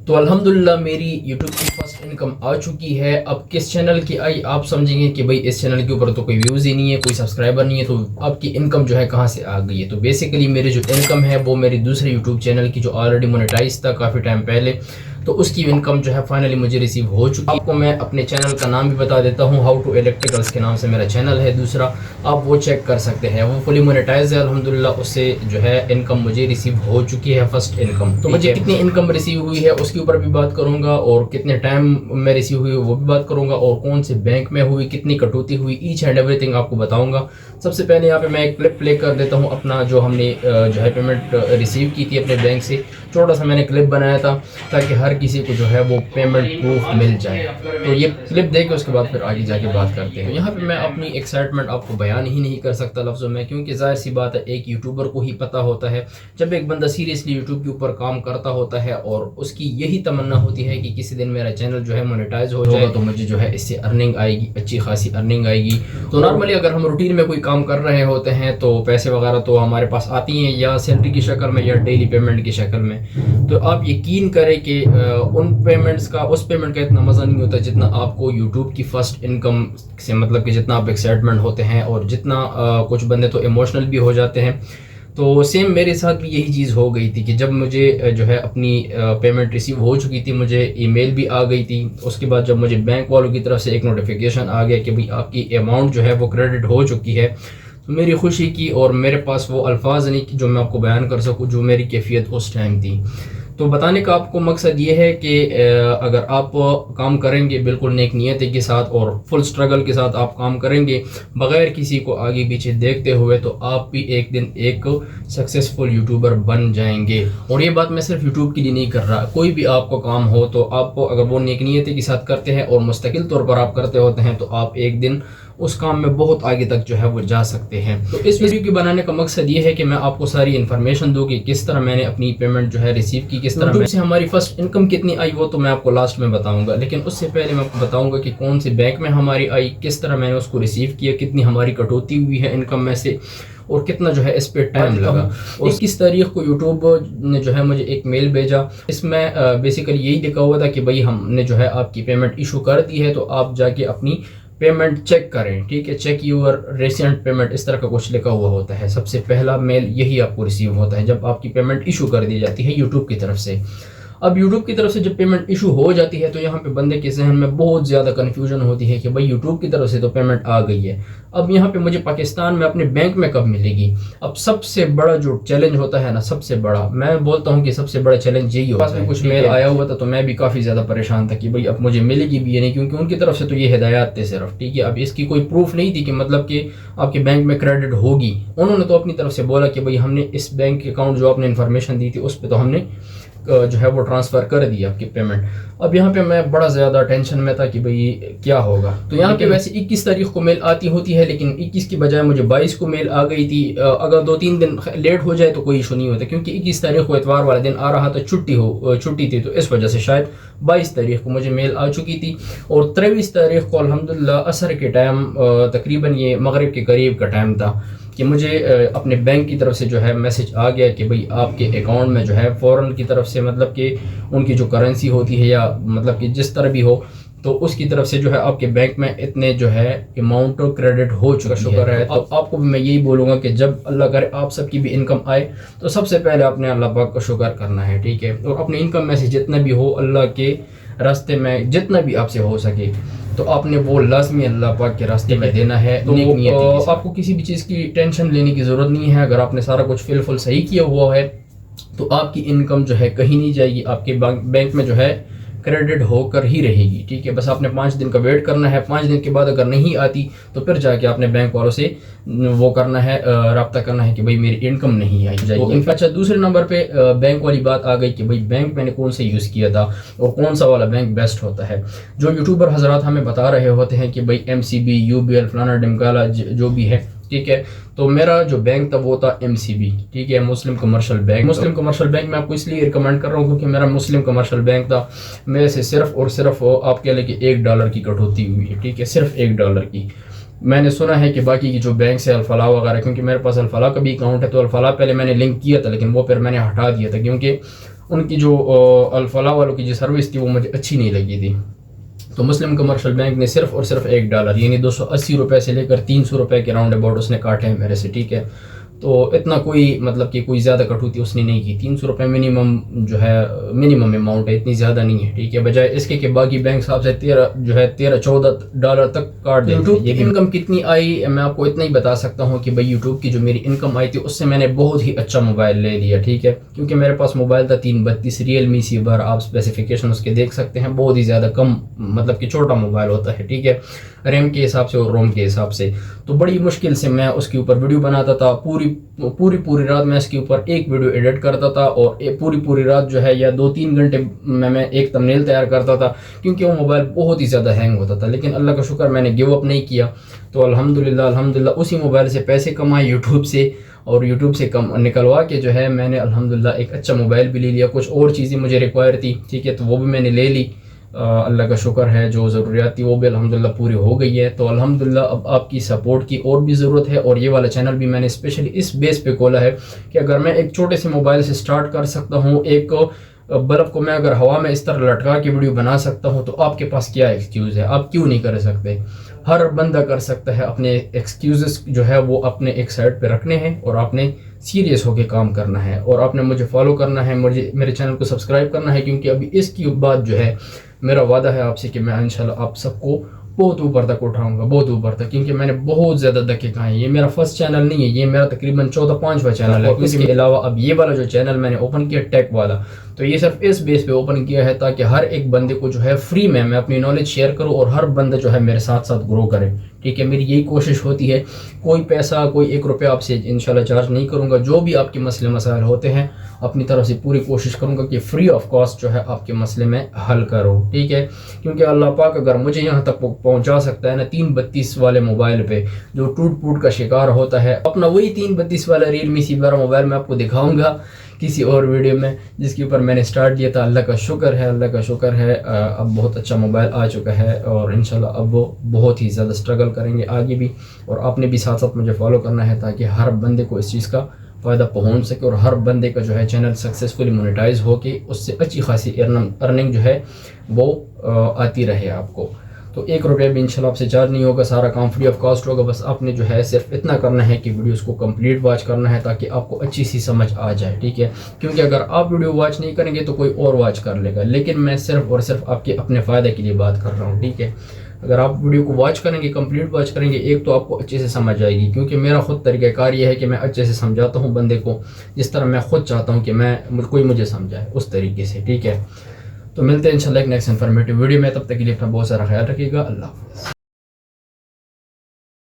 तो अल्हम्दुलिल्लाह मेरी यूट्यूब की फर्स्ट इनकम आ चुकी है। अब किस चैनल की आई आप समझेंगे कि भाई इस चैनल के ऊपर तो कोई व्यूज़ ही नहीं है, कोई सब्सक्राइबर नहीं है, तो आपकी इनकम जो है कहाँ से आ गई है। तो बेसिकली मेरी जो इनकम है वो मेरी दूसरे यूट्यूब चैनल की जो ऑलरेडी मोनेटाइज था काफ़ी टाइम पहले, तो उसकी इनकम जो है फाइनली मुझे रिसीव हो चुकी है। आपको मैं अपने चैनल का नाम भी बता देता हूँ, हाउ टू इलेक्ट्रिकल्स के नाम से मेरा चैनल है दूसरा, आप वो चेक कर सकते हैं, वो फुली मोनेटाइज है अल्हम्दुलिल्लाह। उससे जो है इनकम मुझे रिसीव हो चुकी है, फर्स्ट इनकम। तो मुझे कितनी इनकम रिसीव हुई है उसके ऊपर भी बात करूंगा, और कितने टाइम में रिसीव हुई वो भी बात करूंगा, और कौन से बैंक में हुई, कितनी कटौती हुई, ईच एंड एवरीथिंग आपको बताऊंगा। सबसे पहले यहाँ पे मैं एक क्लिप प्ले कर देता हूँ अपना, जो हमने जो है पेमेंट रिसीव की थी अपने बैंक से। छोटा सा मैंने क्लिप बनाया था ताकि हर किसी को जो है वो पेमेंट प्रूफ मिल जाए। तो ये क्लिप देख के उसके बाद फिर आगे जाके बात करते हैं। यहाँ पे मैं अपनी एक्साइटमेंट आपको बयान ही नहीं कर सकता लफ्ज़ों में, क्योंकि जाहिर सी बात है एक यूट्यूबर को ही पता होता है जब एक बंदा सीरियसली यूट्यूब के ऊपर काम करता होता है और उसकी यही तमन्ना होती है कि किसी दिन मेरा चैनल जो है मोनेटाइज हो जाए, तो मुझे जो है इससे अर्निंग आएगी, अच्छी खासी अर्निंग आएगी। तो नॉर्मली अगर हम रूटीन में कोई काम कर रहे होते हैं तो पैसे वगैरह तो हमारे पास आती हैं या सैलरी की शक्ल में या डेली पेमेंट की शक्ल में। तो आप यकीन करें कि उन पेमेंट्स का, उस पेमेंट का इतना मज़ा नहीं होता जितना आपको यूट्यूब की फर्स्ट इनकम से, मतलब कि जितना आप एक्साइटमेंट होते हैं, और जितना कुछ बंदे तो इमोशनल भी हो जाते हैं। तो सेम मेरे साथ भी यही चीज़ हो गई थी कि जब मुझे जो है अपनी पेमेंट रिसीव हो चुकी थी, मुझे ईमेल भी आ गई थी। उसके बाद जब मुझे बैंक वालों की तरफ से एक नोटिफिकेशन आ गया कि भाई आपकी अमाउंट जो है वो क्रेडिट हो चुकी है, तो मेरी खुशी की, और मेरे पास वो अल्फाज नहीं कि जो मैं आपको बयान कर सकूं जो मेरी कैफियत उस टाइम थी। तो बताने का आपको मकसद ये है कि अगर आप काम करेंगे बिल्कुल नेक नियत के साथ और फुल स्ट्रगल के साथ आप काम करेंगे बग़ैर किसी को आगे पीछे देखते हुए, तो आप भी एक दिन एक सक्सेसफुल यूट्यूबर बन जाएंगे। और ये बात मैं सिर्फ यूट्यूब के लिए नहीं कर रहा, कोई भी आपको काम हो तो आप अगर वो नेक नियत के साथ करते हैं और मुस्तकिल तौर पर आप करते होते हैं, तो आप एक दिन उस काम में बहुत आगे तक जो है वो जा सकते हैं। तो इस वीडियो के बनाने का मकसद ये है कि मैं आपको सारी इन्फॉर्मेशन दूँ कि किस तरह मैंने अपनी पेमेंट जो है रिसीव की, किस तरह से हमारी फर्स्ट इनकम कितनी आई, वो तो मैं आपको लास्ट में बताऊंगा। लेकिन उससे पहले मैं आपको बताऊंगा कि कौन से बैंक में हमारी आई, किस तरह मैंने उसको रिसीव किया, कितनी हमारी कटौती हुई है इनकम में से, और कितना जो है इस पे टाइम लगा। और 21 तारीख को यूट्यूब ने जो है मुझे एक मेल भेजा, इसमें बेसिकली यही लिखा हुआ था कि भाई हमने जो है आपकी पेमेंट इशू कर दी है, तो आप जाके अपनी पेमेंट चेक करें, ठीक है, चेक यूर रिसेंट पेमेंट, इस तरह का कुछ लिखा हुआ होता है। सबसे पहला मेल यही आपको रिसीव होता है जब आपकी पेमेंट इशू कर दी जाती है यूट्यूब की तरफ से। अब यूट्यूब की तरफ से जब पेमेंट इशू हो जाती है तो यहाँ पे बंदे के जहन में बहुत ज़्यादा कन्फ्यूजन होती है कि भाई यूट्यूब की तरफ से तो पेमेंट आ गई है, अब यहाँ पे मुझे पाकिस्तान में अपने बैंक में कब मिलेगी। अब सबसे बड़ा जो चैलेंज होता है ना, सबसे बड़ा, मैं बोलता हूँ कि सबसे बड़ा चैलेंज यही होता है। कुछ मेल आया हुआ था तो मैं भी काफ़ी ज़्यादा परेशान था कि भाई अब मुझे मिलेगी भी ये नहीं, क्योंकि उनकी तरफ से तो ये हिदायत थे सिर्फ, ठीक है। अब इसकी कोई प्रूफ नहीं थी कि मतलब कि आपके बैंक में क्रेडिट होगी। उन्होंने तो अपनी तरफ से बोला कि भाई हमने इस बैंक अकाउंट जो आपने इन्फॉर्मेशन दी थी उस पर तो हमने जो है वो ट्रांसफ़र कर दी आपकी पेमेंट। अब यहाँ पे मैं बड़ा ज़्यादा टेंशन में था कि भाई क्या होगा। तो यहाँ पे वैसे 21 तारीख को मेल आती होती है, लेकिन 21 की बजाय मुझे 22 को मेल आ गई थी। अगर 2-3 दिन लेट हो जाए तो कोई इशू नहीं होता, क्योंकि 21 तारीख को इतवार वाला दिन आ रहा था, छुट्टी थी, तो इस वजह से शायद 22 तारीख को मुझे मेल आ चुकी थी। और 23 तारीख को अल्हम्दुलिल्लाह असर के टाइम, तकरीबन ये मगरिब के करीब का टाइम था, कि मुझे अपने बैंक की तरफ से जो है मैसेज आ गया कि भाई आपके अकाउंट में जो है फ़ौरन की तरफ से, मतलब कि उनकी जो करेंसी होती है या मतलब कि जिस तरह भी हो, तो उसकी तरफ से जो है आपके बैंक में इतने जो है अमाउंट क्रेडिट हो चुका, शुक्र है। तो आपको भी मैं यही बोलूँगा कि जब अल्लाह करे आप सबकी भी इनकम आए तो सबसे पहले आपने अल्लाह पाक का शुक्र करना है, ठीक है। और अपनी इनकम में से जितना भी हो अल्लाह के रास्ते में जितना भी आपसे हो सके तो आपने वो लाजमी अल्लाह पाक के रास्ते में देना है। तो आपको किसी भी चीज़ की टेंशन लेने की ज़रूरत नहीं है। अगर आपने सारा कुछ फिलफुल सही किया हुआ है तो आपकी इनकम जो है कहीं नहीं जाएगी, आपके बैंक में जो है क्रेडिट होकर ही रहेगी, ठीक है। बस आपने 5 दिन का वेट करना है। 5 दिन के बाद अगर नहीं आती तो फिर जाके आपने बैंक वालों से वो करना है, रब्ता करना है कि भाई मेरी इनकम नहीं आई जाएगी। अच्छा, दूसरे नंबर पे बैंक वाली बात आ गई कि भाई बैंक मैंने कौन सा यूज़ किया था और कौन सा वाला बैंक बेस्ट होता है। जो यूट्यूबर हजरात हमें बता रहे होते हैं कि भाई MCB, UBL, फलाना ढिमकाला जो भी है, ठीक है। तो मेरा जो बैंक था वो था MCB, ठीक है, मुस्लिम कमर्शियल बैंक। मुस्लिम कमर्शियल बैंक मैं आपको इसलिए रिकमेंड कर रहा हूँ क्योंकि मेरा मुस्लिम कमर्शियल बैंक था। मेरे से सिर्फ और सिर्फ आप कह लें कि $1 की कटौती हुई है, ठीक है, सिर्फ $1 की। मैंने सुना है कि बाकी की जो बैंक से अल्फलाह वगैरह, क्योंकि मेरे पास अल्फलाह का भी अकाउंट है, तो अल्फलाह पहले मैंने लिंक किया था लेकिन वो फिर मैंने हटा दिया था, क्योंकि उनकी जो अल-फलाह वालों की जो सर्विस थी वो मुझे अच्छी नहीं लगी थी। तो मुस्लिम कमर्शियल बैंक ने सिर्फ और सिर्फ $1 यानी 280 रुपये से लेकर 300 रुपये के राउंड अबाउट उसने काटे हैं मेरे से, ठीक है। तो इतना कोई मतलब कि कोई ज़्यादा कटौती उसने नहीं की। 300 रुपये मिनिमम जो है मिनिमम अमाउंट है, इतनी ज़्यादा नहीं है, ठीक है। बजाय इसके कि बाकी बैंक साहब से 13-14 तक काट देते। यूट्यूब की इनकम कितनी आई मैं आपको इतना ही बता सकता हूँ कि भाई यूट्यूब की जो मेरी इनकम आई थी उससे मैंने बहुत ही अच्छा मोबाइल ले लिया, ठीक है। क्योंकि मेरे पास मोबाइल था 332 Realme C12, आप स्पेसिफिकेशन उसके देख सकते हैं, बहुत ही ज़्यादा कम मतलब कि छोटा मोबाइल होता है, ठीक है, रैम के हिसाब से और रोम के हिसाब से। तो बड़ी मुश्किल से मैं उसके ऊपर वीडियो बनाता था, पूरी रात मैं इसके ऊपर एक वीडियो एडिट करता था और पूरी रात जो है या 2-3 घंटे में मैं एक थंबनेल तैयार करता था, क्योंकि वो मोबाइल बहुत ही ज़्यादा हैंग होता था। लेकिन अल्लाह का शुक्र मैंने गिव अप नहीं किया। तो अल्हम्दुलिल्लाह उसी मोबाइल से पैसे कमाए यूट्यूब से, और यूट्यूब से कम निकलवा के जो है मैंने अल्हम्दुलिल्लाह एक अच्छा मोबाइल भी ले लिया। कुछ और चीज़ें मुझे रिक्वायर थी, ठीक है, तो वो भी मैंने ले ली। अल्लाह का शुक्र है, जो ज़रूरियात थी वो भी अल्हम्दुलिल्लाह पूरी हो गई है। तो अल्हम्दुलिल्लाह अब आपकी सपोर्ट की और भी ज़रूरत है। और ये वाला चैनल भी मैंने स्पेशली इस बेस पे खोला है कि अगर मैं एक छोटे से मोबाइल से स्टार्ट कर सकता हूँ, एक बल्ब को मैं अगर हवा में इस तरह लटका के वीडियो बना सकता हूँ, तो आपके पास क्या एक्सक्यूज़ है, आप क्यों नहीं कर सकते। हर बंदा कर सकता है। अपने एक्सक्यूज़ेस जो है वो अपने एक साइड पे रखने हैं और आपने सीरियस होकर काम करना है, और आपने मुझे फॉलो करना है, मुझे मेरे चैनल को सब्सक्राइब करना है, क्योंकि अभी इसकी बाद जो है मेरा वादा है आपसे कि मैं इंशाल्लाह आप सबको बहुत ऊपर तक उठाऊंगा, बहुत ऊपर तक, क्योंकि मैंने बहुत ज़्यादा धक्के खाए हैं। ये मेरा फर्स्ट चैनल नहीं है, ये मेरा तकरीबन 14-15वां चैनल है। इसके अलावा अब ये वाला जो चैनल मैंने ओपन किया टेक वाला, तो ये सिर्फ इस बेस पे ओपन किया है ताकि हर एक बंदे को जो है फ्री में मैं अपनी नॉलेज शेयर करूँ और हर बंदा जो है मेरे साथ साथ ग्रो करे, ठीक है। मेरी यही कोशिश होती है। कोई पैसा, कोई 1 रुपया आपसे इंशाल्लाह चार्ज नहीं करूँगा। जो भी आपके मसले मसाइल होते हैं अपनी तरफ से पूरी कोशिश करूँगा कि फ्री ऑफ कॉस्ट जो है आपके मसले में हल करो, ठीक है। क्योंकि अल्लाह पाक अगर मुझे यहाँ तक पहुँचा सकता है ना 332 वाले मोबाइल पे जो टूट फूट का शिकार होता है, अपना वही 332 वाला Realme C12 मोबाइल मैं आपको दिखाऊँगा किसी और वीडियो में, जिसके ऊपर मैंने स्टार्ट किया था। अल्लाह का शुक्र है, अल्लाह का शुक्र है, अब बहुत अच्छा मोबाइल आ चुका है और इंशाल्लाह अब वो बहुत ही ज़्यादा स्ट्रगल करेंगे आगे भी। और आपने भी साथ साथ मुझे फॉलो करना है ताकि हर बंदे को इस चीज़ का फ़ायदा पहुंच सके और हर बंदे का जो है चैनल सक्सेसफुली मोनेटाइज हो के उससे अच्छी खासी अर्निंग जो है वो आती रहे आपको। तो 1 रुपया भी इंशाल्लाह आपसे चार्ज नहीं होगा, सारा काम फ्री ऑफ कॉस्ट होगा। बस आपने जो है सिर्फ इतना करना है कि वीडियोस को कंप्लीट वॉच करना है ताकि आपको अच्छी सी समझ आ जाए, ठीक है। क्योंकि अगर आप वीडियो वॉच नहीं करेंगे तो कोई और वॉच कर लेगा, लेकिन मैं सिर्फ और सिर्फ आपके अपने फ़ायदे के लिए बात कर रहा हूँ, ठीक है। अगर आप वीडियो को वॉच करेंगे, कंप्लीट वॉच करेंगे, एक तो आपको अच्छे से समझ आएगी, क्योंकि मेरा खुद तरीक़ाकार ये है कि मैं अच्छे से समझाता हूँ बंदे को जिस तरह मैं खुद चाहता हूँ कि कोई मुझे समझाए उस तरीके से, ठीक है। तो मिलते हैं इंशाल्लाह एक नेक्स्ट इन्फॉर्मेटिव वीडियो में, तब तक के लिए अपना बहुत सारा ख्याल रखिएगा। अल्लाह हाफ़िज़।